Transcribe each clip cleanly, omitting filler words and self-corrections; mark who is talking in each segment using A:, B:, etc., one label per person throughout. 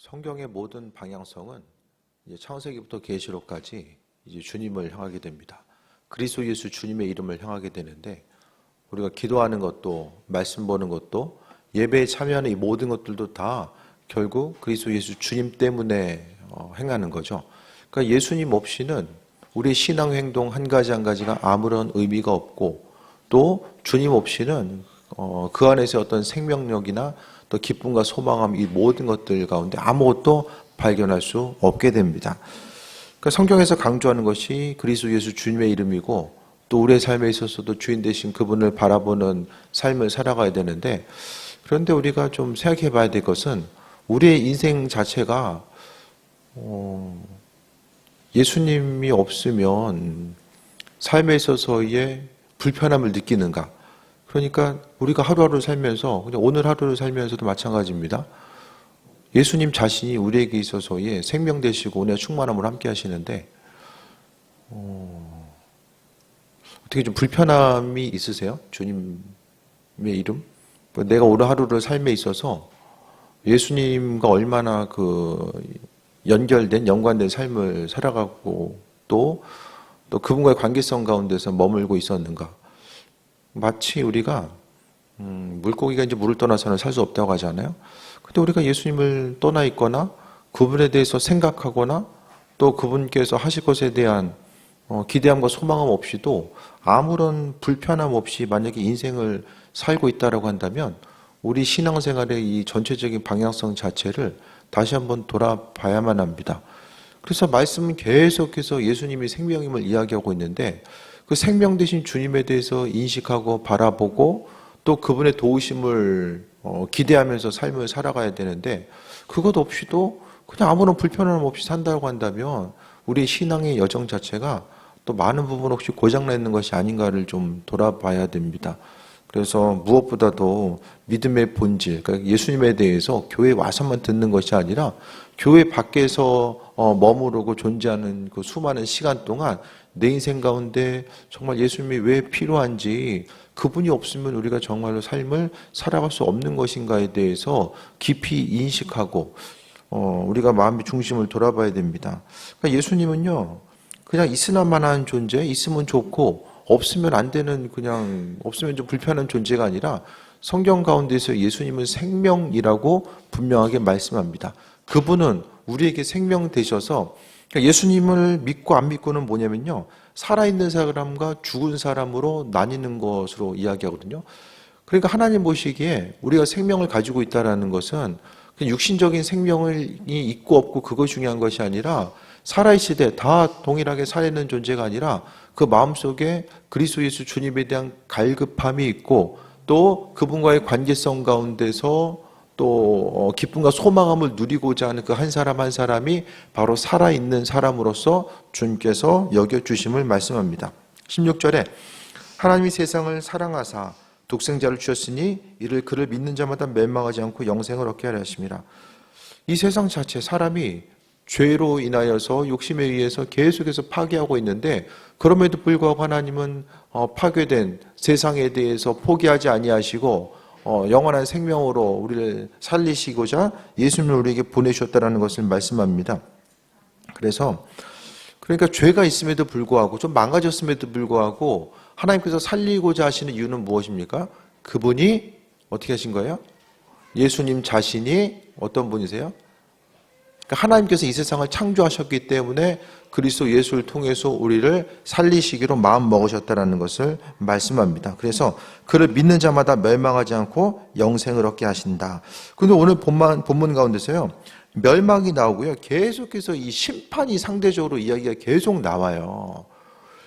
A: 성경의 모든 방향성은 이제 창세기부터 계시록까지 이제 주님을 향하게 됩니다. 그리스도 예수 주님의 이름을 향하게 되는데, 우리가 기도하는 것도, 말씀 보는 것도, 예배에 참여하는 이 모든 것들도 다 결국 그리스도 예수 주님 때문에 행하는 거죠. 그러니까 예수님 없이는 우리의 신앙 행동 한 가지 한 가지가 아무런 의미가 없고, 또 주님 없이는 그 안에서 어떤 생명력이나 또 기쁨과 소망함, 이 모든 것들 가운데 아무것도 발견할 수 없게 됩니다. 그러니까 성경에서 강조하는 것이 그리스도 예수 주님의 이름이고, 또 우리의 삶에 있어서도 주인 되신 그분을 바라보는 삶을 살아가야 되는데, 그런데 우리가 좀 생각해 봐야 될 것은 우리의 인생 자체가 예수님이 없으면 삶에 있어서의 불편함을 느끼는가? 그러니까 우리가 하루하루 살면서, 그냥 오늘 하루를 살면서도 마찬가지입니다. 예수님 자신이 우리에게 있어서의 생명 되시고 은혜 충만함을 함께 하시는데, 어떻게 좀 불편함이 있으세요? 주님의 이름? 내가 오늘 하루를 삶에 있어서 예수님과 얼마나 연관된 삶을 살아가고 또 그분과의 관계성 가운데서 머물고 있었는가? 마치 우리가 물고기가 이제 물을 떠나서는 살 수 없다고 하잖아요. 근데 우리가 예수님을 떠나 있거나 그분에 대해서 생각하거나 또 그분께서 하실 것에 대한 기대함과 소망함 없이도 아무런 불편함 없이 만약에 인생을 살고 있다라고 한다면, 우리 신앙생활의 이 전체적인 방향성 자체를 다시 한번 돌아봐야만 합니다. 그래서 말씀은 계속해서 예수님이 생명임을 이야기하고 있는데, 그 생명 되신 주님에 대해서 인식하고 바라보고 또 그분의 도우심을 기대하면서 삶을 살아가야 되는데, 그것 없이도 그냥 아무런 불편함 없이 산다고 한다면 우리 신앙의 여정 자체가 또 많은 부분 혹시 고장나 있는 것이 아닌가를 좀 돌아봐야 됩니다. 그래서 무엇보다도 믿음의 본질, 그러니까 예수님에 대해서 교회에 와서만 듣는 것이 아니라 교회 밖에서 머무르고 존재하는 그 수많은 시간 동안 내 인생 가운데 정말 예수님이 왜 필요한지, 그분이 없으면 우리가 정말로 삶을 살아갈 수 없는 것인가에 대해서 깊이 인식하고 우리가 마음의 중심을 돌아봐야 됩니다. 그러니까 예수님은요, 그냥 있으나마나한 존재, 있으면 좋고 없으면 안 되는, 그냥 없으면 좀 불편한 존재가 아니라 성경 가운데서 예수님은 생명이라고 분명하게 말씀합니다. 그분은 우리에게 생명 되셔서, 그러니까 예수님을 믿고 안 믿고는 뭐냐면요, 살아있는 사람과 죽은 사람으로 나뉘는 것으로 이야기하거든요. 그러니까 하나님 보시기에 우리가 생명을 가지고 있다는 것은 육신적인 생명이 있고 없고 그거 중요한 것이 아니라, 살아있을 다 동일하게 살아있는 존재가 아니라 그 마음속에 그리스도 예수 주님에 대한 갈급함이 있고, 또 그분과의 관계성 가운데서 또 기쁨과 소망함을 누리고자 하는 그 한 사람 한 사람이 바로 살아있는 사람으로서 주님께서 여겨주심을 말씀합니다. 16절에 하나님이 세상을 사랑하사 독생자를 주셨으니 이를 그를 믿는 자마다 멸망하지 않고 영생을 얻게 하려 하심이라. 이 세상 자체, 사람이 죄로 인하여서 욕심에 의해서 계속해서 파괴하고 있는데, 그럼에도 불구하고 하나님은 파괴된 세상에 대해서 포기하지 아니하시고 영원한 생명으로 우리를 살리시고자 예수님을 우리에게 보내주셨다는 것을 말씀합니다. 그러니까 죄가 있음에도 불구하고, 좀 망가졌음에도 불구하고 하나님께서 살리고자 하시는 이유는 무엇입니까? 그분이 어떻게 하신 거예요? 예수님 자신이 어떤 분이세요? 그러니까 하나님께서 이 세상을 창조하셨기 때문에 그리스도 예수를 통해서 우리를 살리시기로 마음 먹으셨다는 것을 말씀합니다. 그래서 그를 믿는 자마다 멸망하지 않고 영생을 얻게 하신다. 그런데 오늘 본문 가운데서요, 멸망이 나오고요, 계속해서 이 심판이 상대적으로 이야기가 계속 나와요.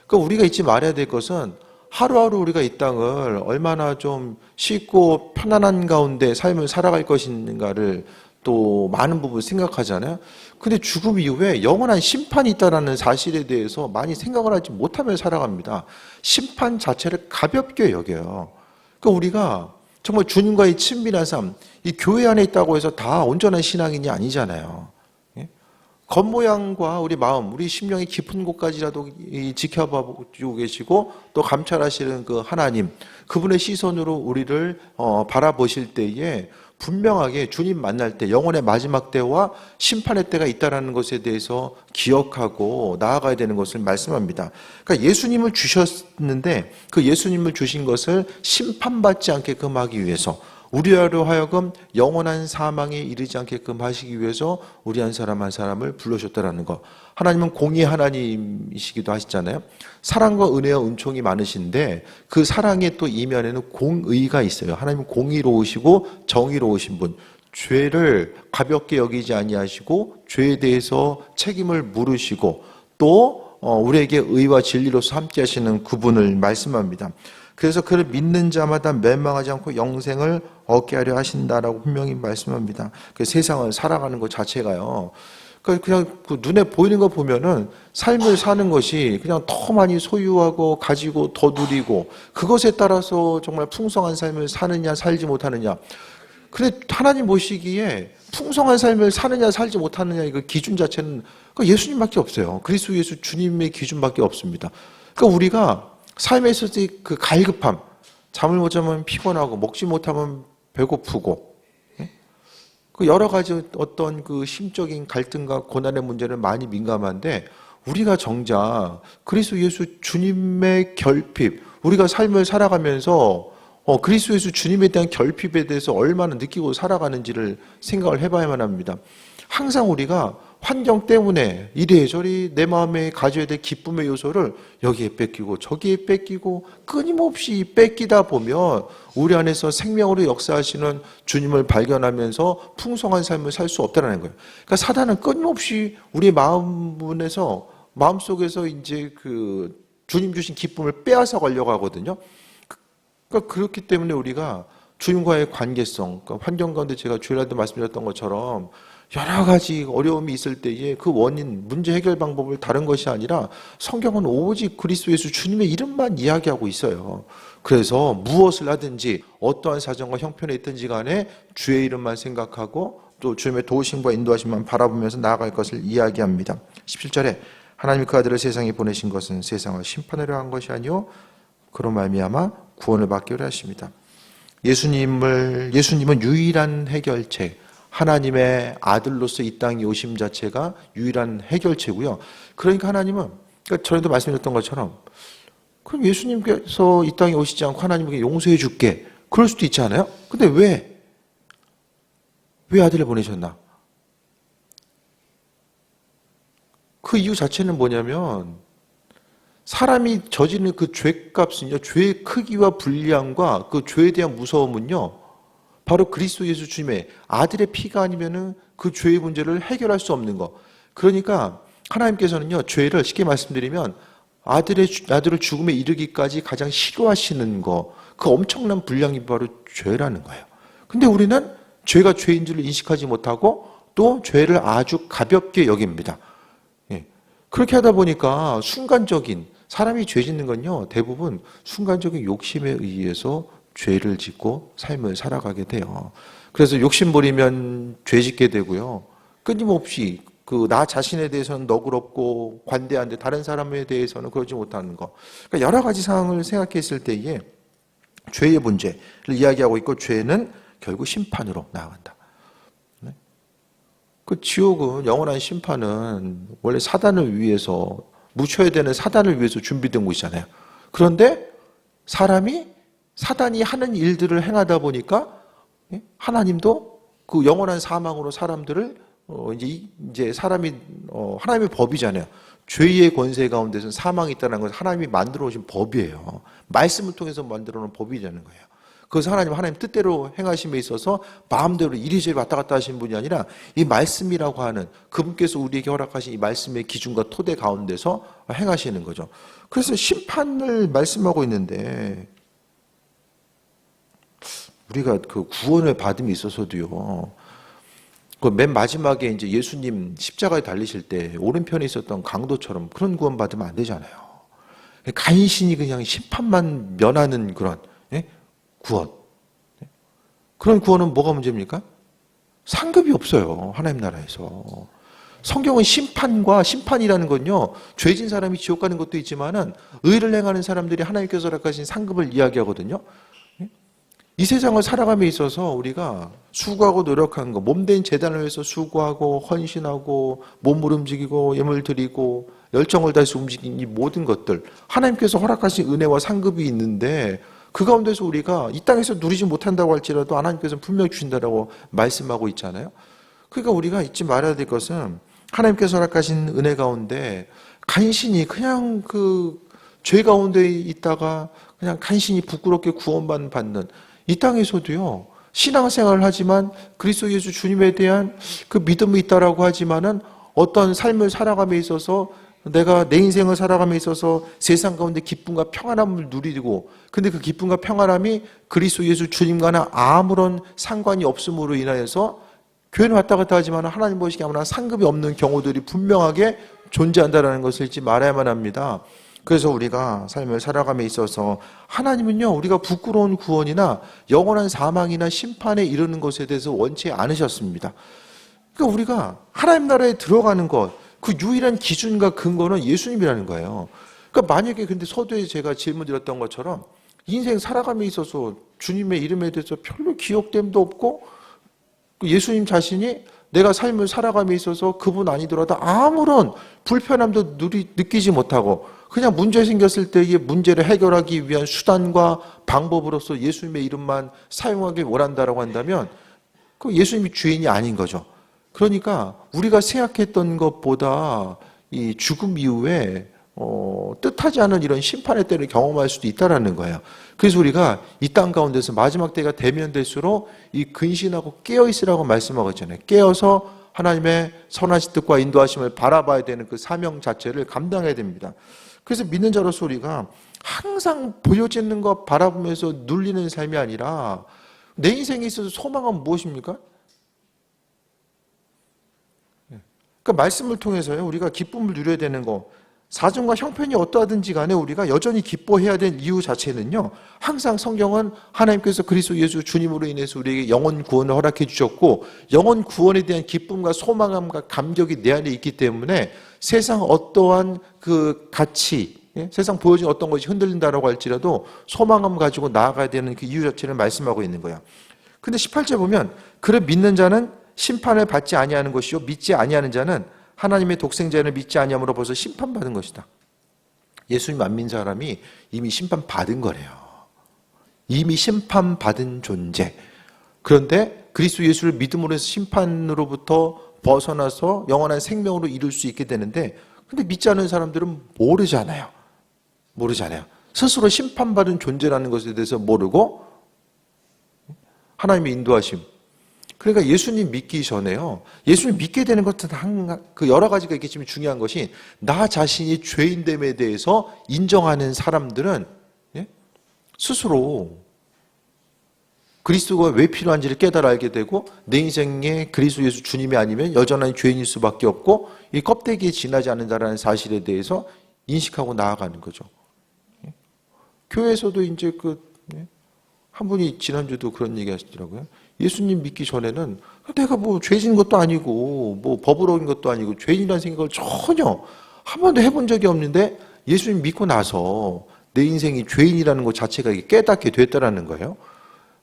A: 그러니까 우리가 잊지 말아야 될 것은, 하루하루 우리가 이 땅을 얼마나 좀 쉽고 편안한 가운데 삶을 살아갈 것인가를 또 많은 부분 생각하잖아요. 근데 죽음 이후에 영원한 심판이 있다는 사실에 대해서 많이 생각을 하지 못하며 살아갑니다. 심판 자체를 가볍게 여겨요. 그러니까 우리가 정말 주님과의 친밀한 삶, 이 교회 안에 있다고 해서 다 온전한 신앙인이 아니잖아요. 겉모양과 우리 마음, 우리 심령의 깊은 곳까지라도 지켜봐주고 계시고 또 감찰하시는 그 하나님, 그분의 시선으로 우리를 바라보실 때에 분명하게 주님 만날 때 영혼의 마지막 때와 심판의 때가 있다는 것에 대해서 기억하고 나아가야 되는 것을 말씀합니다. 그러니까 예수님을 주셨는데 그 예수님을 주신 것을 심판받지 않게끔 하기 위해서, 우리로 하여금 영원한 사망에 이르지 않게끔 하시기 위해서 우리 한 사람 한 사람을 불러주셨다는 것. 하나님은 공의 하나님이시기도 하시잖아요. 사랑과 은혜와 은총이 많으신데 그 사랑의 또 이면에는 공의가 있어요. 하나님은 공의로우시고 정의로우신 분. 죄를 가볍게 여기지 아니하시고 죄에 대해서 책임을 물으시고 또 우리에게 의와 진리로서 함께 하시는 그분을 말씀합니다. 그래서 그를 믿는 자마다 멸망하지 않고 영생을 얻게 하려 하신다라고 분명히 말씀합니다. 그 세상을 살아가는 것 자체가요. 그냥 그 눈에 보이는 거 보면은 삶을 사는 것이 그냥 더 많이 소유하고 가지고 더 누리고 그것에 따라서 정말 풍성한 삶을 사느냐 살지 못하느냐. 근데 하나님 보시기에 풍성한 삶을 사느냐 살지 못하느냐 이거 기준 자체는 예수님밖에 없어요. 그리스도 예수 주님의 기준밖에 없습니다. 그러니까 우리가 삶에 있어서의 그 갈급함, 잠을 못 자면 피곤하고 먹지 못하면 배고프고 그 여러 가지 어떤 그 심적인 갈등과 고난의 문제는 많이 민감한데 우리가 정작 그리스도 예수 주님의 결핍, 우리가 삶을 살아가면서 그리스도 예수 주님에 대한 결핍에 대해서 얼마나 느끼고 살아가는지를 생각을 해봐야만 합니다. 항상 우리가 환경 때문에 이래저래 내 마음에 가져야 될 기쁨의 요소를 여기에 뺏기고 저기에 뺏기고 끊임없이 뺏기다 보면 우리 안에서 생명으로 역사하시는 주님을 발견하면서 풍성한 삶을 살 수 없다는 거예요. 그러니까 사단은 끊임없이 우리 마음속에서 이제 그 주님 주신 기쁨을 빼앗아 가려고 하거든요. 그러니까 그렇기 때문에 우리가 주님과의 관계성, 그러니까 환경 가운데 제가 주일날도 말씀드렸던 것처럼 여러 가지 어려움이 있을 때에 그 원인, 문제 해결 방법을 다른 것이 아니라 성경은 오직 그리스도 예수 주님의 이름만 이야기하고 있어요. 그래서 무엇을 하든지 어떠한 사정과 형편에 있든지 간에 주의 이름만 생각하고 또 주님의 도우심과 인도하심만 바라보면서 나아갈 것을 이야기합니다. 17절에 하나님이 그 아들을 세상에 보내신 것은 세상을 심판하려 한 것이 아니요 그로 말미암아 구원을 받기 위하여 하십니다. 예수님은 유일한 해결책, 하나님의 아들로서 이 땅에 오심 자체가 유일한 해결책이고요. 그러니까 하나님은, 그러니까 전에도 말씀드렸던 것처럼 그럼 예수님께서 이 땅에 오시지 않고 하나님에게 용서해 줄게. 그럴 수도 있지 않아요? 근데 왜 아들을 보내셨나? 그 이유 자체는 뭐냐면 사람이 저지르는 그 죄값은요, 죄의 크기와 분량과 그 죄에 대한 무서움은요, 바로 그리스도 예수 주님의 아들의 피가 아니면은 그 죄의 문제를 해결할 수 없는 거. 그러니까 하나님께서는요, 죄를 쉽게 말씀드리면 아들을 죽음에 이르기까지 가장 싫어하시는 거, 그 엄청난 분량이 바로 죄라는 거예요. 근데 우리는 죄가 죄인 줄을 인식하지 못하고 또 죄를 아주 가볍게 여깁니다. 그렇게 하다 보니까 사람이 죄 짓는 건요, 대부분 순간적인 욕심에 의해서 죄를 짓고 삶을 살아가게 돼요. 그래서 욕심 부리면 죄 짓게 되고요. 끊임없이 나 자신에 대해서는 너그럽고 관대한데 다른 사람에 대해서는 그러지 못하는 거. 그러니까 여러 가지 상황을 생각했을 때에 죄의 문제를 이야기하고 있고 죄는 결국 심판으로 나아간다. 그 지옥은 영원한 심판은 원래 사단을 위해서 묻혀야 되는 사단을 위해서 준비된 곳이잖아요. 그런데 사단이 하는 일들을 행하다 보니까 하나님도 그 영원한 사망으로 사람들을 이제 사람이 하나님의 법이잖아요. 죄의 권세 가운데서 사망이 있다는 것은 하나님이 만들어 오신 법이에요. 말씀을 통해서 만들어 놓은 법이라는 거예요. 그래서 하나님 뜻대로 행하심에 있어서 마음대로 이리저리 왔다 갔다 하시는 분이 아니라 이 말씀이라고 하는 그분께서 우리에게 허락하신 이 말씀의 기준과 토대 가운데서 행하시는 거죠. 그래서 심판을 말씀하고 있는데 우리가 그 구원을 받음에 있어서도요. 그 맨 마지막에 이제 예수님 십자가에 달리실 때 오른편에 있었던 강도처럼 그런 구원 받으면 안 되잖아요. 간신히 그냥 심판만 면하는 그런 구원. 그런 구원은 뭐가 문제입니까? 상급이 없어요. 하나님 나라에서. 성경은 심판이라는 건요, 죄진 사람이 지옥 가는 것도 있지만은 의를 행하는 사람들이 하나님께서 허락하신 상급을 이야기하거든요. 이 세상을 살아감에 있어서 우리가 수고하고 노력한 거, 몸된 재단을 위해서 수고하고 헌신하고 몸을 움직이고 예물 드리고 열정을 다해서 움직인 이 모든 것들, 하나님께서 허락하신 은혜와 상급이 있는데 그 가운데서 우리가 이 땅에서 누리지 못한다고 할지라도 하나님께서 분명히 주신다라고 말씀하고 있잖아요. 그러니까 우리가 잊지 말아야 될 것은 하나님께서 허락하신 은혜 가운데 간신히 그냥 그 죄 가운데 있다가 그냥 간신히 부끄럽게 구원만 받는 이 땅에서도요, 신앙생활을 하지만 그리스도 예수 주님에 대한 그 믿음이 있다라고 하지만은 어떤 삶을 살아감에 있어서 내가 내 인생을 살아감에 있어서 세상 가운데 기쁨과 평안함을 누리고, 근데 그 기쁨과 평안함이 그리스도 예수 주님과는 아무런 상관이 없음으로 인하여서 교회는 왔다 갔다 하지만 하나님 보시기에 아무나 상급이 없는 경우들이 분명하게 존재한다는 것을 잊지 말아야만 합니다. 그래서 우리가 삶을 살아감에 있어서 하나님은요, 우리가 부끄러운 구원이나 영원한 사망이나 심판에 이르는 것에 대해서 원치 않으셨습니다. 그러니까 우리가 하나님 나라에 들어가는 것, 그 유일한 기준과 근거는 예수님이라는 거예요. 그러니까 만약에 근데 서두에 제가 질문 드렸던 것처럼 인생 살아감에 있어서 주님의 이름에 대해서 별로 기억됨도 없고 예수님 자신이 내가 삶을 살아감에 있어서 그분 아니더라도 아무런 불편함도 느끼지 못하고 그냥 문제 생겼을 때의 문제를 해결하기 위한 수단과 방법으로서 예수님의 이름만 사용하기 원한다라고 한다면 그 예수님이 주인이 아닌 거죠. 그러니까 우리가 생각했던 것보다 이 죽음 이후에 뜻하지 않은 이런 심판의 때를 경험할 수도 있다라는 거예요. 그래서 우리가 이 땅 가운데서 마지막 때가 되면 될수록 이 근신하고 깨어 있으라고 말씀하고 있잖아요. 깨어서 하나님의 선하신 뜻과 인도하심을 바라봐야 되는 그 사명 자체를 감당해야 됩니다. 그래서 믿는 자로서 우리가 항상 보여지는 것 바라보면서 눌리는 삶이 아니라 내 인생에 있어서 소망은 무엇입니까? 그러니까 말씀을 통해서요, 우리가 기쁨을 누려야 되는 거, 사정과 형편이 어떠하든지 간에 우리가 여전히 기뻐해야 될 이유 자체는요, 항상 성경은 하나님께서 그리스도 예수 주님으로 인해서 우리에게 영원 구원을 허락해 주셨고 영원 구원에 대한 기쁨과 소망함과 감격이 내 안에 있기 때문에 세상 어떠한 그 가치, 세상 보여진 어떤 것이 흔들린다라고 할지라도 소망함 가지고 나아가야 되는 그 이유 자체를 말씀하고 있는 거야. 근데 18절 보면 그를 믿는 자는 심판을 받지 아니하는 것이요 믿지 아니하는 자는 하나님의 독생자를 믿지 아니함으로 벌써 심판받은 것이다. 예수님 안 믿는 사람이 이미 심판받은 거래요. 이미 심판받은 존재. 그런데 그리스도 예수를 믿음으로 해서 심판으로부터 벗어나서 영원한 생명으로 이룰 수 있게 되는데, 근데 믿지 않는 사람들은 모르잖아요. 스스로 심판받은 존재라는 것에 대해서 모르고 하나님의 인도하심. 그러니까 예수님 믿기 전에요, 예수님 믿게 되는 것은 그 여러 가지가 있겠지만 중요한 것이 나 자신이 죄인됨에 대해서 인정하는 사람들은 스스로 그리스도가 왜 필요한지를 깨달아 알게 되고 내 인생에 그리스도 예수 주님이 아니면 여전한 죄인일 수밖에 없고 이 껍데기에 지나지 않는다라는 사실에 대해서 인식하고 나아가는 거죠. 교회에서도 이제 한 분이 지난주도 그런 얘기 하시더라고요. 예수님 믿기 전에는 내가 뭐 죄진 것도 아니고 뭐 법을 어긴 것도 아니고 죄인이라는 생각을 전혀 한 번도 해본 적이 없는데 예수님 믿고 나서 내 인생이 죄인이라는 것 자체가 깨닫게 됐다라는 거예요.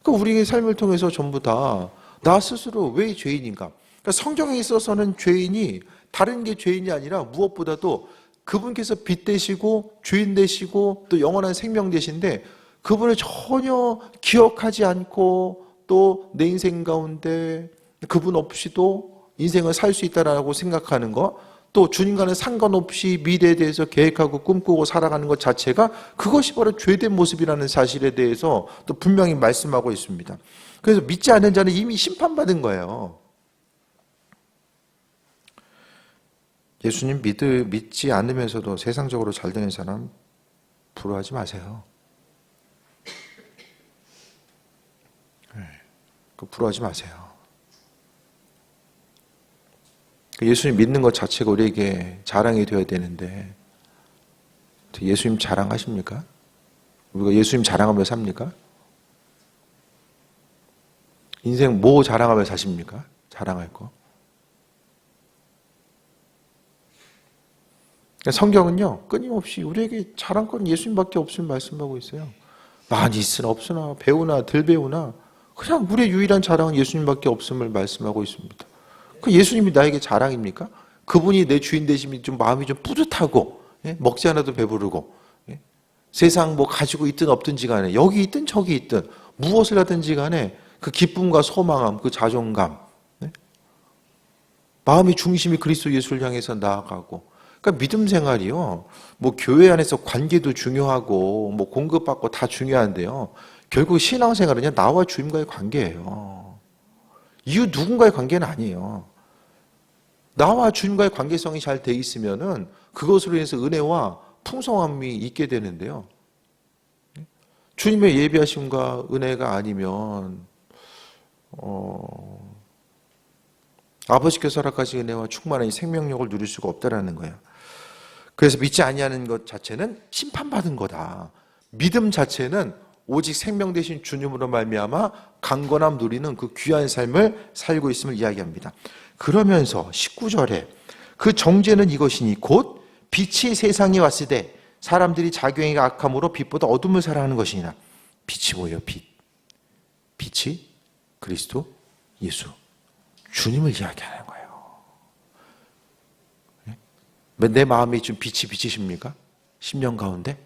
A: 그러니까 우리의 삶을 통해서 전부 다 나 스스로 왜 죄인인가? 그러니까 성경에 있어서는 죄인이 다른 게 죄인이 아니라 무엇보다도 그분께서 빛 되시고 주인 되시고 또 영원한 생명 되신데 그분을 전혀 기억하지 않고 또 내 인생 가운데 그분 없이도 인생을 살 수 있다라고 생각하는 것, 또 주님과는 상관없이 미래에 대해서 계획하고 꿈꾸고 살아가는 것 자체가 그것이 바로 죄된 모습이라는 사실에 대해서 또 분명히 말씀하고 있습니다. 그래서 믿지 않는 자는 이미 심판받은 거예요. 예수님 믿지 않으면서도 세상적으로 잘 되는 사람 부러워하지 마세요. 부러워하지 마세요. 예수님 믿는 것 자체가 우리에게 자랑이 되어야 되는데 예수님 자랑하십니까? 우리가 예수님 자랑하며 삽니까? 인생 뭐 자랑하며 사십니까? 자랑할 거. 성경은요 끊임없이 우리에게 자랑거리는 예수님밖에 없음을 말씀하고 있어요. 많이 있으나 없으나 배우나 덜 배우나 그냥 우리의 유일한 자랑은 예수님밖에 없음을 말씀하고 있습니다. 그 예수님이 나에게 자랑입니까? 그분이 내 주인 되시면 좀 마음이 좀 뿌듯하고, 예? 먹지 않아도 배부르고, 예? 세상 뭐 가지고 있든 없든지 간에 여기 있든 저기 있든 무엇을 하든지 간에 그 기쁨과 소망함, 그 자존감, 예? 마음의 중심이 그리스도 예수를 향해서 나아가고, 그러니까 믿음 생활이요. 뭐 교회 안에서 관계도 중요하고 뭐 공급받고 다 중요한데요. 결국 신앙생활은요, 나와 주님과의 관계예요. 이유 누군가의 관계는 아니에요. 나와 주님과의 관계성이 잘 돼 있으면은 그것으로 인해서 은혜와 풍성함이 있게 되는데요. 주님의 예비하심과 은혜가 아니면 아버지께서 허락하신 은혜와 충만한 이 생명력을 누릴 수가 없다라는 거예요. 그래서 믿지 아니하는 것 자체는 심판받은 거다. 믿음 자체는 오직 생명 되신 주님으로 말미암아 강건함 누리는 그 귀한 삶을 살고 있음을 이야기합니다. 그러면서 19절에 그 정죄는 이것이니 곧 빛이 세상에 왔을 때 사람들이 자기 행위가 악함으로 빛보다 어둠을 사랑하는 것이니라. 빛이 뭐예요? 빛. 빛이 그리스도 예수 주님을 이야기하는 거예요. 내 마음에 좀 빛이 비치십니까? 10년 가운데?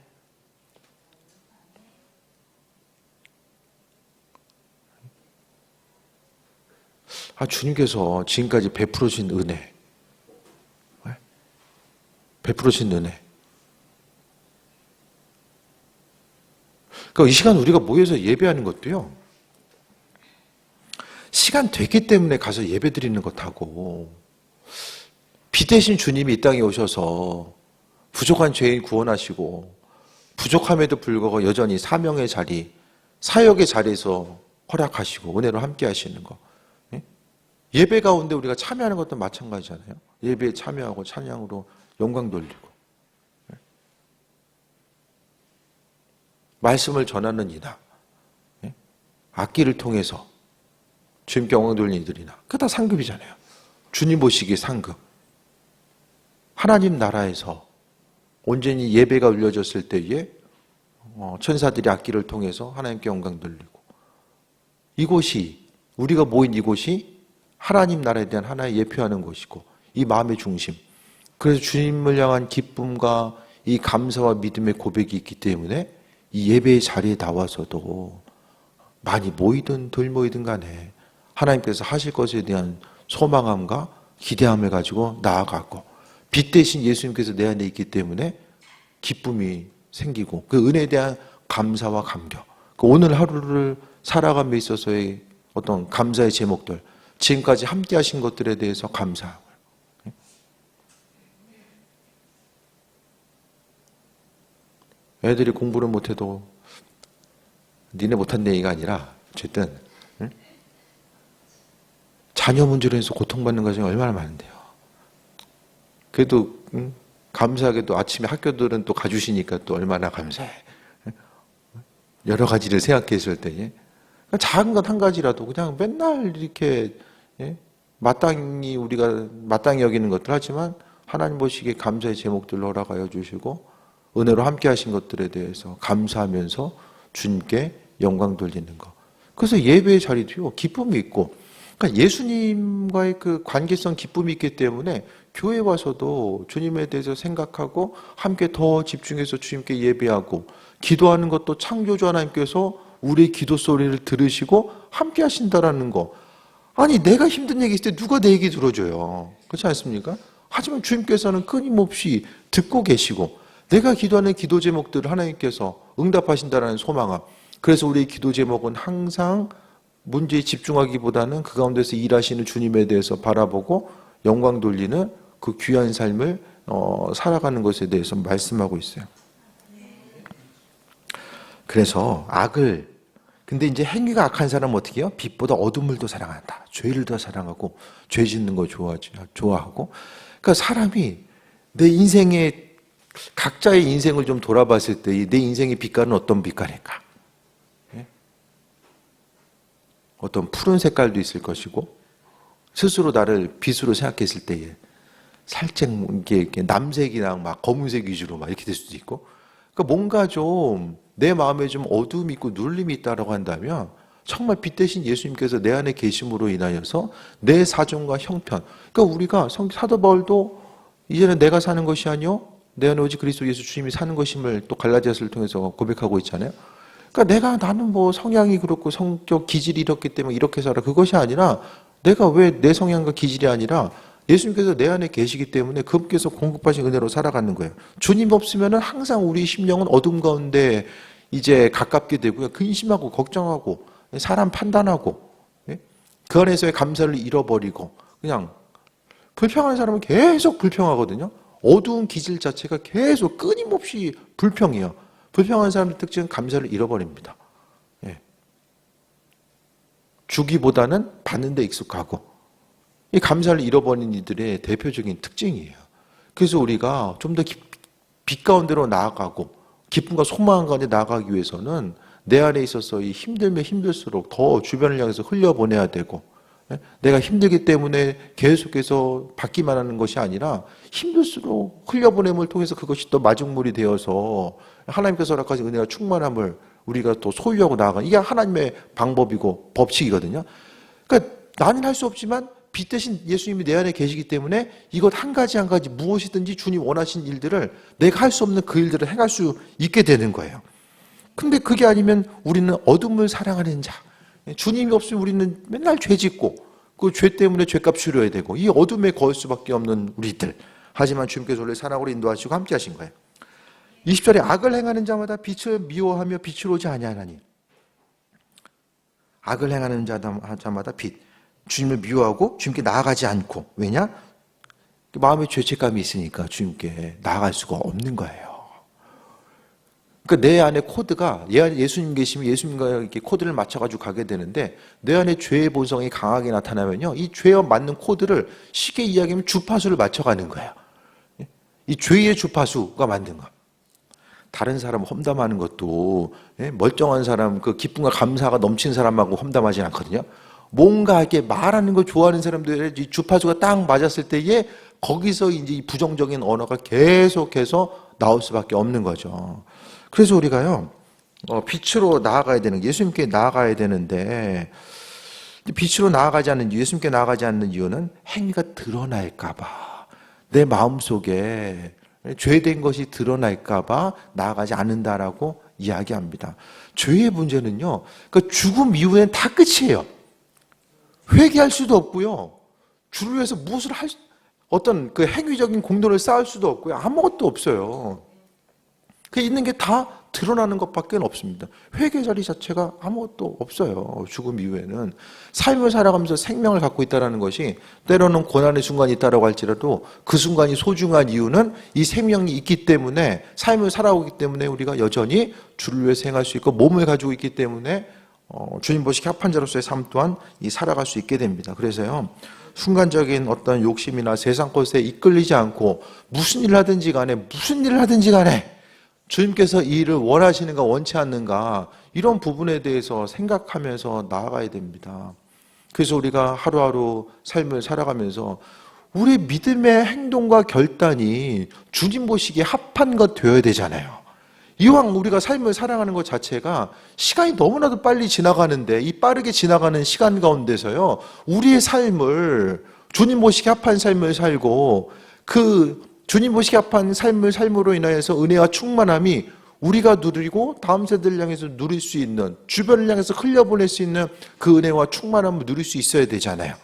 A: 주님께서 지금까지 베풀어 주신 은혜, 베풀어 주신 은혜. 그러니까 이 시간 우리가 모여서 예배하는 것도요, 시간 되기 때문에 가서 예배 드리는 것하고, 빛 대신 주님이 이 땅에 오셔서 부족한 죄인 구원하시고, 부족함에도 불구하고 여전히 사명의 자리, 사역의 자리에서 허락하시고, 은혜로 함께 하시는 거. 예배 가운데 우리가 참여하는 것도 마찬가지잖아요. 예배에 참여하고 찬양으로 영광 돌리고. 말씀을 전하는 이나, 악기를 통해서 주님께 영광 돌리는 이들이나, 그게 다 상급이잖아요. 주님 보시기에 상급. 하나님 나라에서 온전히 예배가 올려졌을 때에 천사들이 악기를 통해서 하나님께 영광 돌리고, 이곳이, 우리가 모인 이곳이 하나님 나라에 대한 하나의 예표하는 곳이고, 이 마음의 중심. 그래서 주님을 향한 기쁨과 이 감사와 믿음의 고백이 있기 때문에 이 예배의 자리에 나와서도 많이 모이든 덜 모이든 간에 하나님께서 하실 것에 대한 소망함과 기대함을 가지고 나아가고, 빛 대신 예수님께서 내 안에 있기 때문에 기쁨이 생기고, 그 은혜에 대한 감사와 감격, 그 오늘 하루를 살아감에 있어서의 어떤 감사의 제목들, 지금까지 함께 하신 것들에 대해서 감사함을. 애들이 공부를 못해도 니네 못한 얘기가 아니라 어쨌든 자녀 문제로 해서 고통받는 가정이 얼마나 많은데요. 그래도 감사하게도 아침에 학교들은 또 가주시니까 또 얼마나 감사해. 여러 가지를 생각했을 때에 작은 것 한 가지라도 그냥 맨날 이렇게 마땅히 우리가 마땅히 여기는 것들 하지만 하나님 보시기에 감사의 제목들로 허락하여 주시고 은혜로 함께 하신 것들에 대해서 감사하면서 주님께 영광 돌리는 것. 그래서 예배의 자리도요, 기쁨이 있고, 그러니까 예수님과의 그 관계성 기쁨이 있기 때문에 교회 와서도 주님에 대해서 생각하고 함께 더 집중해서 주님께 예배하고, 기도하는 것도 창조주 하나님께서 우리의 기도 소리를 들으시고 함께 하신다라는 거. 아니, 내가 힘든 얘기 있을 때 누가 내 얘기 들어줘요? 그렇지 않습니까? 하지만 주님께서는 끊임없이 듣고 계시고, 내가 기도하는 기도 제목들을 하나님께서 응답하신다는 소망함. 그래서 우리의 기도 제목은 항상 문제에 집중하기보다는 그 가운데서 일하시는 주님에 대해서 바라보고 영광 돌리는 그 귀한 삶을 살아가는 것에 대해서 말씀하고 있어요. 그래서 근데 이제 행위가 악한 사람은 어떻게 해요? 빛보다 어둠을 더 사랑한다. 죄를 더 사랑하고 죄 짓는 거 좋아하고. 그러니까 사람이 내 인생의 각자의 인생을 좀 돌아봤을 때 내 인생의 빛깔은 어떤 빛깔일까? 어떤 푸른 색깔도 있을 것이고, 스스로 나를 빛으로 생각했을 때에 살짝 이렇게 남색이나 막 검은색 위주로 막 이렇게 될 수도 있고, 그러니까 뭔가 좀 내 마음에 좀 어두움이 있고 눌림이 있다라고 한다면 정말 빛 대신 예수님께서 내 안에 계심으로 인하여서 내 사정과 형편, 그러니까 우리가 사도 바울도 이제는 내가 사는 것이 아니요 내 안에 오직 그리스도 예수 주님이 사는 것임을 또 갈라디아서를 통해서 고백하고 있잖아요. 그러니까 나는 뭐 성향이 그렇고 성격 기질이 이렇기 때문에 이렇게 살아, 그것이 아니라 내가 왜 내 성향과 기질이 아니라 예수님께서 내 안에 계시기 때문에 그분께서 공급하신 은혜로 살아가는 거예요. 주님 없으면은 항상 우리 심령은 어둠 가운데 이제 가깝게 되고요. 근심하고 걱정하고 사람 판단하고 그 안에서의 감사를 잃어버리고 그냥 불평하는 사람은 계속 불평하거든요. 어두운 기질 자체가 계속 끊임없이 불평이에요. 불평하는 사람의 특징은 감사를 잃어버립니다. 주기보다는 받는 데 익숙하고 이 감사를 잃어버린 이들의 대표적인 특징이에요. 그래서 우리가 좀 더 빛 가운데로 나아가고 기쁨과 소망 가운데 나아가기 위해서는 내 안에 있어서 이 힘들면 힘들수록 더 주변을 향해서 흘려보내야 되고, 내가 힘들기 때문에 계속해서 받기만 하는 것이 아니라 힘들수록 흘려보냄을 통해서 그것이 또 마중물이 되어서 하나님께서 허락하신 은혜와 충만함을 우리가 또 소유하고 나아가는, 이게 하나님의 방법이고 법칙이거든요. 그러니까 나는 할 수 없지만 빛 대신 예수님이 내 안에 계시기 때문에 이것 한 가지 한 가지 무엇이든지 주님 원하신 일들을 내가 할 수 없는 그 일들을 행할 수 있게 되는 거예요. 근데 그게 아니면 우리는 어둠을 사랑하는 자, 주님이 없으면 우리는 맨날 죄 짓고 그 죄 때문에 죄값 치러야 되고 이 어둠에 거할 수밖에 없는 우리들. 하지만 주님께서 원래 사랑으로 인도하시고 함께 하신 거예요. 20절에 악을 행하는 자마다 빛을 미워하며 빛을 오지 아니하나니, 악을 행하는 자마다 빛, 주님을 미워하고 주님께 나아가지 않고, 왜냐? 마음에 죄책감이 있으니까 주님께 나아갈 수가 없는 거예요. 그러니까 내 안에 코드가, 예수님 계시면 예수님과 이렇게 코드를 맞춰가지고 가게 되는데, 내 안에 죄의 본성이 강하게 나타나면요, 이 죄와 맞는 코드를 쉽게 이야기하면 주파수를 맞춰가는 거예요. 이 죄의 주파수가 만든 거. 다른 사람 험담하는 것도 멀쩡한 사람, 그 기쁨과 감사가 넘치는 사람하고 험담하지 않거든요. 뭔가 이렇게 말하는 걸 좋아하는 사람들의 주파수가 딱 맞았을 때에 거기서 이제 이 부정적인 언어가 계속해서 나올 수밖에 없는 거죠. 그래서 우리가요, 빛으로 나아가야 되는, 예수님께 나아가야 되는데, 빛으로 나아가지 않는, 예수님께 나아가지 않는 이유는 행위가 드러날까봐, 내 마음속에 죄된 것이 드러날까봐 나아가지 않는다라고 이야기합니다. 죄의 문제는요, 그러니까 죽음 이후엔 다 끝이에요. 회개할 수도 없고요, 주를 위해서 무엇을 어떤 그 행위적인 공로를 쌓을 수도 없고요, 아무것도 없어요. 그 있는 게 다 드러나는 것밖에 없습니다. 회개 자리 자체가 아무것도 없어요. 죽음 이후에는 삶을 살아가면서 생명을 갖고 있다는 것이, 때로는 고난의 순간이 있다고 할지라도 그 순간이 소중한 이유는 이 생명이 있기 때문에, 삶을 살아오기 때문에 우리가 여전히 주를 위해서 행할 수 있고 몸을 가지고 있기 때문에 주님 보시기에 합한 자로서의 삶 또한 살아갈 수 있게 됩니다. 그래서요, 순간적인 어떤 욕심이나 세상 것에 이끌리지 않고 무슨 일을 하든지 간에 주님께서 이 일을 원하시는가 원치 않는가, 이런 부분에 대해서 생각하면서 나아가야 됩니다. 그래서 우리가 하루하루 삶을 살아가면서 우리 믿음의 행동과 결단이 주님 보시기에 합한 것 되어야 되잖아요. 이왕 우리가 삶을 살아가는 것 자체가 시간이 너무나도 빨리 지나가는데, 이 빠르게 지나가는 시간 가운데서요, 우리의 삶을 주님 보시기에 합한 삶을 살고, 그 주님 보시기에 합한 삶을 삶으로 인하여서 은혜와 충만함이 우리가 누리고 다음 세대를 향해서 누릴 수 있는, 주변을 향해서 흘려보낼 수 있는 그 은혜와 충만함을 누릴 수 있어야 되잖아요.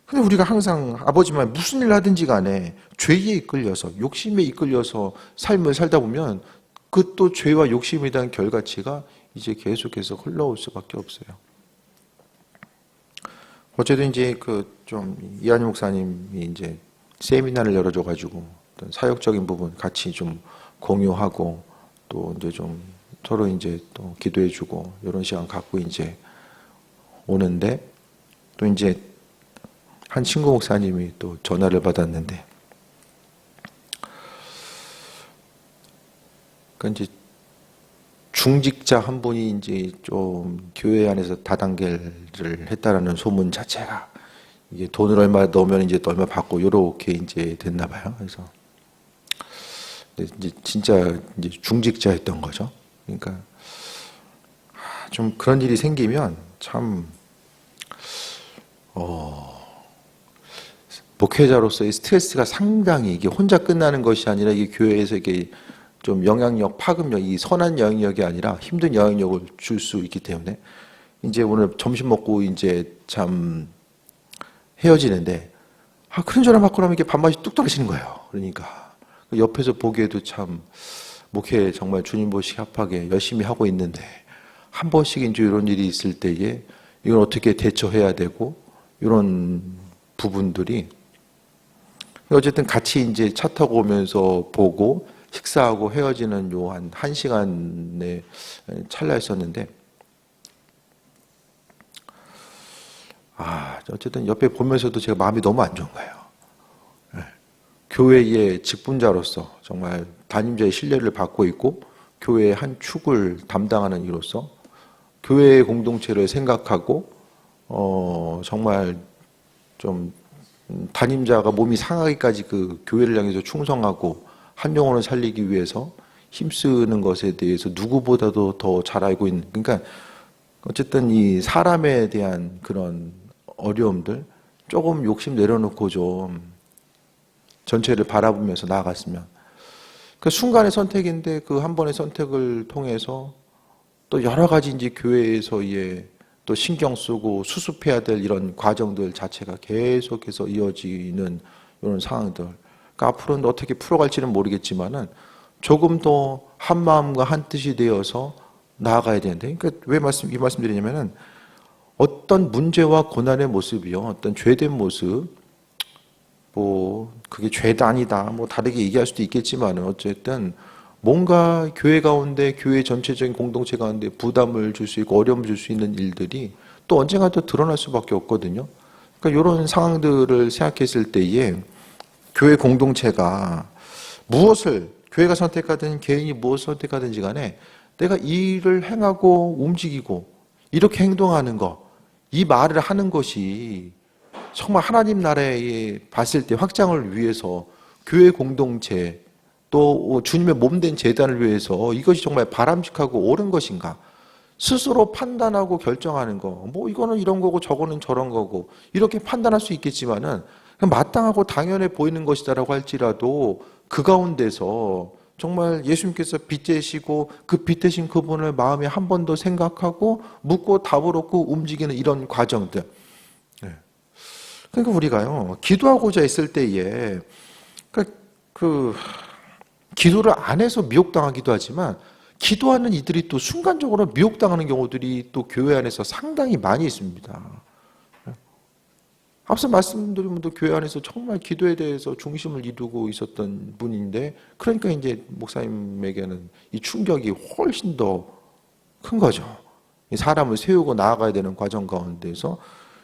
A: 근데 우리가 항상 아버지만 무슨 일을 하든지 간에 죄에 이끌려서, 욕심에 이끌려서 삶을 살다 보면 그 또 죄와 욕심에 대한 결과치가 이제 계속해서 흘러올 수밖에 없어요. 어쨌든 이제 이한희 목사님이 이제 세미나를 열어줘가지고 어떤 사역적인 부분 같이 좀 공유하고, 또 이제 좀 서로 이제 또 기도해주고 이런 시간 갖고 이제 오는데, 또 이제 한 친구 목사님이 또 전화를 받았는데, 그 이제 중직자 한 분이 이제 좀 교회 안에서 다단계를 했다라는 소문 자체가, 이게 돈을 얼마 넣으면 이제 또 얼마 받고 요렇게 이제 됐나 봐요. 그래서 이제 진짜 이제 중직자였던 거죠. 그러니까 좀 그런 일이 생기면 참 목회자로서의 스트레스가 상당히 이게 혼자 끝나는 것이 아니라 이게 교회에서 이게 좀 영향력, 파급력, 이 선한 영향력이 아니라 힘든 영향력을 줄 수 있기 때문에 이제 오늘 점심 먹고 이제 참 헤어지는데 그런 전화 받고 나면 이게 밥맛이 뚝 떨어지는 거예요. 그러니까 옆에서 보기에도 참 목회 정말 주님 보시기 합하게 열심히 하고 있는데 한 번씩 이제 이런 일이 있을 때에 이걸 어떻게 대처해야 되고 이런 부분들이 어쨌든 같이 이제 차 타고 오면서 보고 식사하고 헤어지는 요 한 1시간의 찰나였었는데 어쨌든 옆에 보면서도 제가 마음이 너무 안 좋은 거예요. 교회의 직분자로서 정말 담임자의 신뢰를 받고 있고 교회의 한 축을 담당하는 이로서 교회의 공동체를 생각하고 정말 좀 담임자가 몸이 상하기까지 그 교회를 향해서 충성하고 한 영혼을 살리기 위해서 힘쓰는 것에 대해서 누구보다도 더 잘 알고 있는, 그러니까 어쨌든 이 사람에 대한 그런 어려움들 조금 욕심 내려놓고 좀 전체를 바라보면서 나아갔으면, 그 순간의 선택인데 그 한 번의 선택을 통해서 또 여러 가지 이제 교회에서의 또 신경 쓰고 수습해야 될 이런 과정들 자체가 계속해서 이어지는 이런 상황들. 그러니까 앞으로는 어떻게 풀어갈지는 모르겠지만은 조금 더 한 마음과 한 뜻이 되어서 나아가야 되는데, 그러니까 왜 이 말씀드리냐면은 어떤 문제와 고난의 모습이요, 어떤 죄된 모습, 뭐 그게 죄다 아니다, 뭐 다르게 얘기할 수도 있겠지만은 어쨌든 뭔가 교회 가운데, 교회 전체적인 공동체 가운데 부담을 줄 수 있고 어려움을 줄 수 있는 일들이 또 언젠가 또 드러날 수밖에 없거든요. 그러니까 이런 상황들을 생각했을 때에 교회 공동체가 무엇을, 교회가 선택하든 개인이 무엇을 선택하든지 간에 내가 이 일을 행하고 움직이고 이렇게 행동하는 거, 이 말을 하는 것이 정말 하나님 나라에 봤을 때 확장을 위해서 교회 공동체 또 주님의 몸된 제단을 위해서 이것이 정말 바람직하고 옳은 것인가 스스로 판단하고 결정하는 거, 뭐 이거는 이런 거고 저거는 저런 거고 이렇게 판단할 수 있겠지만은 마땅하고 당연해 보이는 것이다라고 할지라도 그 가운데서 정말 예수님께서 빚되시고 그 빚되신 그분을 마음에 한 번 더 생각하고 묻고 답을 얻고 움직이는 이런 과정들. 그러니까 우리가요, 기도하고자 했을 때에 기도를 안 해서 미혹당하기도 하지만 기도하는 이들이 또 순간적으로 미혹당하는 경우들이 또 교회 안에서 상당히 많이 있습니다. 앞서 말씀드린 분도 교회 안에서 정말 기도에 대해서 중심을 이루고 있었던 분인데, 그러니까 이제 목사님에게는 이 충격이 훨씬 더 큰 거죠. 사람을 세우고 나아가야 되는 과정 가운데서.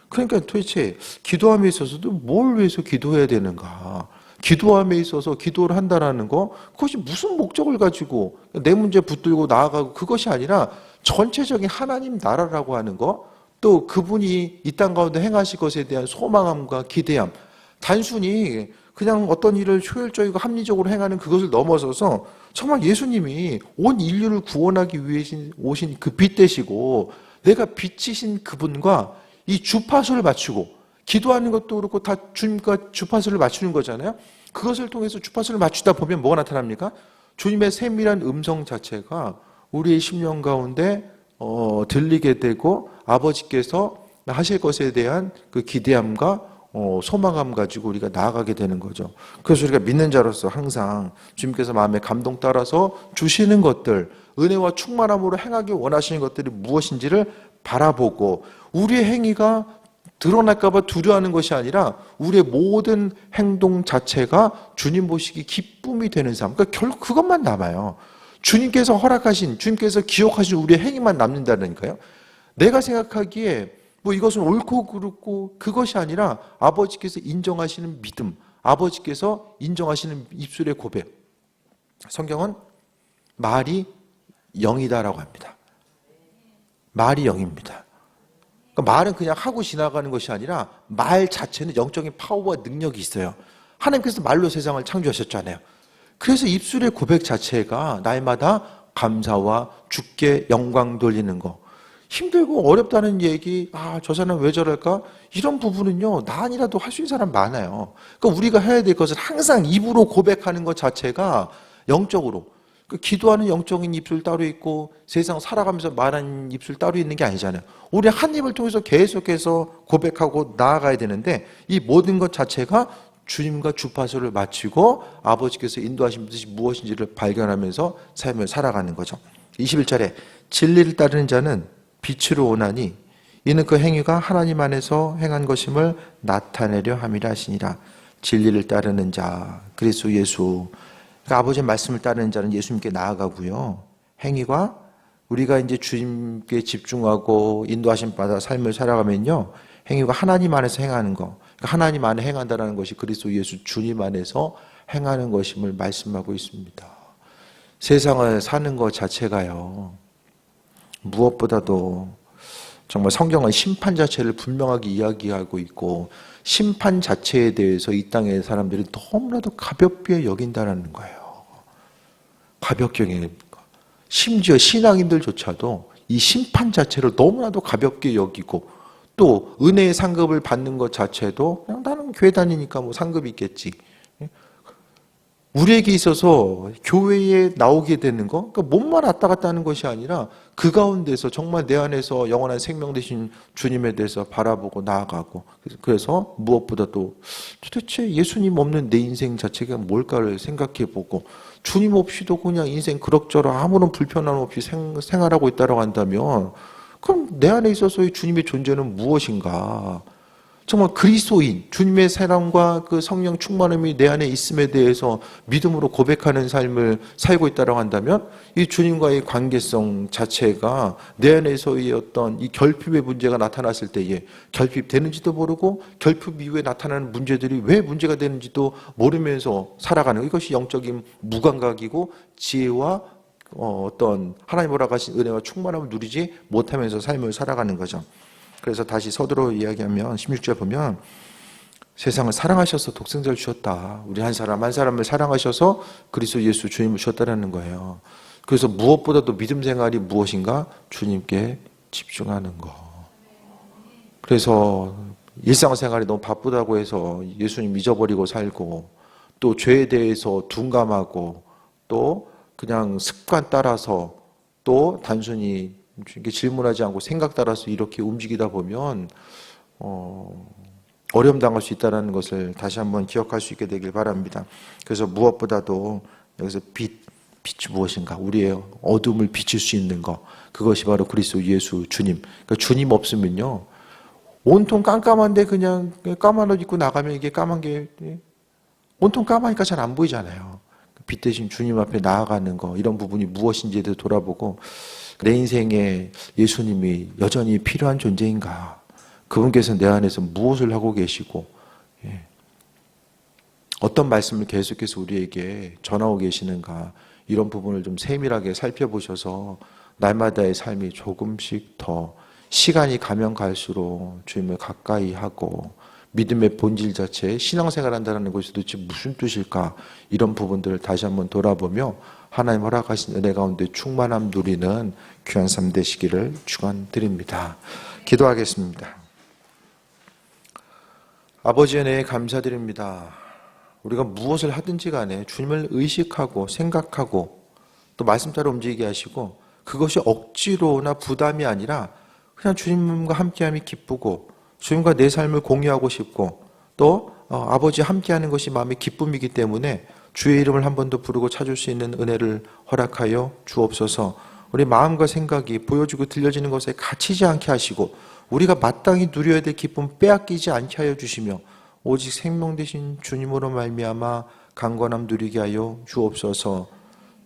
A: 그러니까 도대체 기도함에 있어서도 뭘 위해서 기도해야 되는가? 기도함에 있어서 기도를 한다라는 거, 그것이 무슨 목적을 가지고 내 문제 붙들고 나아가고 그것이 아니라 전체적인 하나님 나라라고 하는 거, 또 그분이 이 땅 가운데 행하실 것에 대한 소망함과 기대함, 단순히 그냥 어떤 일을 효율적이고 합리적으로 행하는 그것을 넘어서서 정말 예수님이 온 인류를 구원하기 위해 오신 그 빛 되시고 내가 빛이신 그분과 이 주파수를 맞추고, 기도하는 것도 그렇고 다 주님과 주파수를 맞추는 거잖아요. 그것을 통해서 주파수를 맞추다 보면 뭐가 나타납니까? 주님의 세밀한 음성 자체가 우리의 심령 가운데 들리게 되고 아버지께서 하실 것에 대한 그 기대함과 소망감 가지고 우리가 나아가게 되는 거죠. 그래서 우리가 믿는 자로서 항상 주님께서 마음에 감동 따라서 주시는 것들, 은혜와 충만함으로 행하기 원하시는 것들이 무엇인지를 바라보고 우리의 행위가 드러날까 봐 두려워하는 것이 아니라 우리의 모든 행동 자체가 주님 보시기 기쁨이 되는 삶. 그러니까 결국 그것만 남아요. 주님께서 허락하신, 주님께서 기억하신 우리의 행위만 남는다니까요. 내가 생각하기에 뭐 이것은 옳고 그렇고 그것이 아니라 아버지께서 인정하시는 믿음, 아버지께서 인정하시는 입술의 고백. 성경은 말이 영이다라고 합니다. 말이 영입니다. 그러니까 말은 그냥 하고 지나가는 것이 아니라 말 자체는 영적인 파워와 능력이 있어요. 하나님께서 말로 세상을 창조하셨잖아요. 그래서 입술의 고백 자체가 날마다 감사와 주께 영광 돌리는 거. 힘들고 어렵다는 얘기, 저 사람 왜 저럴까? 이런 부분은요, 나 아니라도 할 수 있는 사람 많아요. 그러니까 우리가 해야 될 것은 항상 입으로 고백하는 것 자체가 영적으로, 기도하는 영적인 입술 따로 있고 세상 살아가면서 말하는 입술 따로 있는 게 아니잖아요. 우리 한 입을 통해서 계속해서 고백하고 나아가야 되는데 이 모든 것 자체가 주님과 주파수를 맞추고 아버지께서 인도하신 뜻이 무엇인지를 발견하면서 삶을 살아가는 거죠. 21절에 진리를 따르는 자는 빛으로 오나니 이는 그 행위가 하나님 안에서 행한 것임을 나타내려 함이라 하시니라. 진리를 따르는 자, 그리스도 예수, 그러니까 아버지의 말씀을 따르는 자는 예수님께 나아가고요. 행위가 우리가 이제 주님께 집중하고 인도하심 받아 삶을 살아가면요, 행위가 하나님 안에서 행하는 거, 그러니까 하나님 안에 행한다는 것이 그리스도 예수 주님 안에서 행하는 것임을 말씀하고 있습니다. 세상을 사는 것 자체가요, 무엇보다도 정말 성경은 심판 자체를 분명하게 이야기하고 있고 심판 자체에 대해서 이 땅의 사람들이 너무나도 가볍게 여긴다는 거예요. 가볍게 여기니까 심지어 신앙인들조차도 이 심판 자체를 너무나도 가볍게 여기고 또 은혜의 상급을 받는 것 자체도 그냥 나는 교회 다니니까 뭐 상급이 있겠지. 우리에게 있어서 교회에 나오게 되는 거, 그러니까 몸만 왔다 갔다 하는 것이 아니라 그 가운데서 정말 내 안에서 영원한 생명 되신 주님에 대해서 바라보고 나아가고, 그래서 무엇보다도 도대체 예수님 없는 내 인생 자체가 뭘까를 생각해 보고 주님 없이도 그냥 인생 그럭저럭 아무런 불편함 없이 생활하고 있다고 한다면 그럼 내 안에 있어서의 주님의 존재는 무엇인가? 정말 그리스도인, 주님의 사랑과 그 성령 충만함이 내 안에 있음에 대해서 믿음으로 고백하는 삶을 살고 있다고 한다면 이 주님과의 관계성 자체가 내 안에서의 어떤 이 결핍의 문제가 나타났을 때에 결핍되는지도 모르고 결핍 이후에 나타나는 문제들이 왜 문제가 되는지도 모르면서 살아가는, 이것이 영적인 무감각이고 지혜와 어떤 하나님 허락하신 은혜와 충만함을 누리지 못하면서 삶을 살아가는 거죠. 그래서 다시 서두로 이야기하면 16절 보면 세상을 사랑하셔서 독생자를 주셨다. 우리 한 사람 한 사람을 사랑하셔서 그리스도 예수 주님을 주셨다는 거예요. 그래서 무엇보다도 믿음 생활이 무엇인가? 주님께 집중하는 거. 그래서 일상생활이 너무 바쁘다고 해서 예수님 잊어버리고 살고 또 죄에 대해서 둔감하고 또 그냥 습관 따라서 또 단순히 이렇게 질문하지 않고 생각 따라서 이렇게 움직이다 보면 어려움 당할 수 있다는 것을 다시 한번 기억할 수 있게 되길 바랍니다. 그래서 무엇보다도 여기서 빛이 무엇인가? 우리의 어둠을 비칠 수 있는 것, 그것이 바로 그리스도 예수 주님. 그러니까 주님 없으면요, 온통 깜깜한데 그냥 까만 옷 입고 나가면 이게 까만 게 온통 까마니까 잘 안 보이잖아요. 빛 대신 주님 앞에 나아가는 거, 이런 부분이 무엇인지에 대해 돌아보고 내 인생에 예수님이 여전히 필요한 존재인가? 그분께서 내 안에서 무엇을 하고 계시고 어떤 말씀을 계속해서 우리에게 전하고 계시는가? 이런 부분을 좀 세밀하게 살펴보셔서 날마다의 삶이 조금씩 더 시간이 가면 갈수록 주님을 가까이 하고 믿음의 본질 자체, 신앙생활 한다는 것이 도대체 무슨 뜻일까? 이런 부분들을 다시 한번 돌아보며 하나님 허락하신 은혜 가운데 충만함 누리는 귀한 삶 되시기를 축원드립니다. 기도하겠습니다. 아버지의 은혜에 감사드립니다. 우리가 무엇을 하든지 간에 주님을 의식하고 생각하고 또 말씀 따라 움직이게 하시고 그것이 억지로나 부담이 아니라 그냥 주님과 함께함이 기쁘고 주님과 내 삶을 공유하고 싶고 또 아버지 함께하는 것이 마음의 기쁨이기 때문에 주의 이름을 한 번 더 부르고 찾을 수 있는 은혜를 허락하여 주옵소서. 우리 마음과 생각이 보여지고 들려지는 것에 갇히지 않게 하시고 우리가 마땅히 누려야 될 기쁨 빼앗기지 않게 하여 주시며 오직 생명 되신 주님으로 말미암아 강건함 누리게 하여 주옵소서.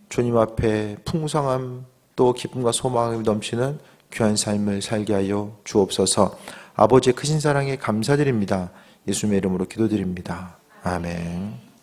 A: 주님 앞에 풍성함 또 기쁨과 소망이 넘치는 귀한 삶을 살게 하여 주옵소서. 아버지의 크신 사랑에 감사드립니다. 예수님의 이름으로 기도드립니다. 아멘.